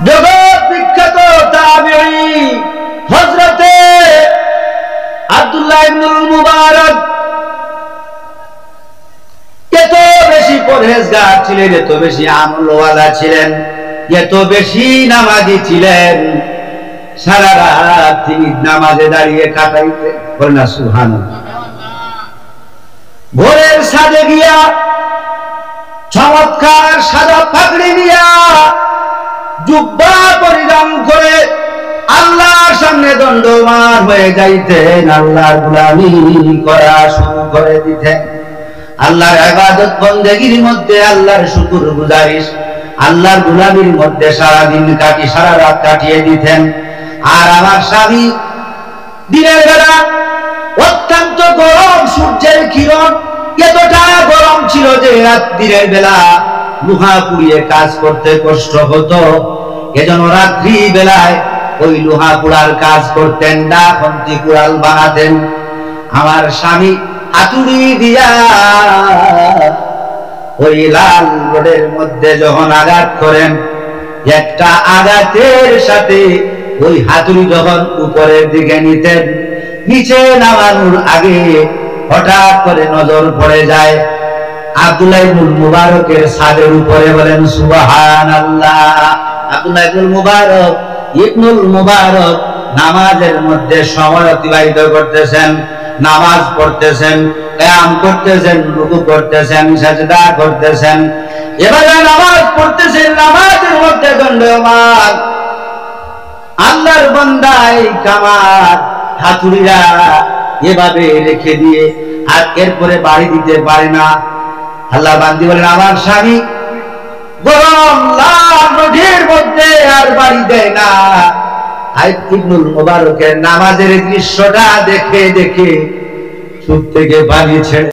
জগৎ বিখ্যাত তাবিঈ হযরতে আব্দুল্লাহ ইবনুল মুবারক এত বেশি পরহেজগার ছিলেন, এত বেশি আমলওয়ালা ছিলেন, এত বেশি নামাজি ছিলেন, সারা রাত তিনি নামাজে দাঁড়িয়ে কাটাইতেন। বলেন না সুবহানাল্লাহ। ভোরের সাজে গিয়া চমৎকার সাদা পাগড়ি দিয়া জুব্বা পরিধান করে আল্লাহর সামনে দণ্ডমান হয়ে যাইতেন, আল্লাহর গোলামি করা শুরু করে দিতেন। আল্লাহর ইবাদত বন্দেগীর মধ্যে আল্লাহর শুকর গুজারিশ, আল্লাহর গোলামির মধ্যে সারা দিন সারা রাত কাটিয়ে দিতেন। আর আমার স্বামী দিনের বেলা অত্যন্ত গরম, সূর্যের কিরণ এতটা গরম ছিল যে দিনের বেলা লোহা পুড়িয়ে কাজ করতে কষ্ট হতো, এজন্য রাত্রি বেলায় ওই লোহা পোড়ার কাজ করতেন না, খন্তি কুড়াল বানাতেন। আমার স্বামী হাতুড়ি দিয়া ওই লাল রোডের মধ্যে যখন আঘাত করেন, একটা আঘাতের সাথে ওই হাতুড়ি যখন উপরের দিকে নিতেন, নিচে নামানোর আগে হঠাৎ করে নজর পড়ে যায় আব্দুল্লাহ ইবনুল মুবারকের ছাদের উপরে। বলেন সুবহানাল্লাহ। আব্দুল্লাহ ইবনুল মুবারক নামাজের মধ্যে সময় অতিবাহিত করতেছেন, নামাজ পড়তেছেন, কিয়াম করতেছেন, রুকু করতেছেন, সিজদা করতেছেন। এবারে নামাজ পড়তেছেন, নামাজের মধ্যে দণ্ডমান আল্লাহর বান্দা এই কামার হাতুড়িরা এভাবে রেখে দিয়ে আর এরপরে বাড়ি দিতে পারে না। আল্লাহ বান্দি বলেন আমার স্বামী গরম লাল রোদের মধ্যে আর বাড়ি দেয় না। ইবনুল মুবারকের নামাজের দৃশ্যটা দেখে দেখে চুপ থেকে পালিয়েছে।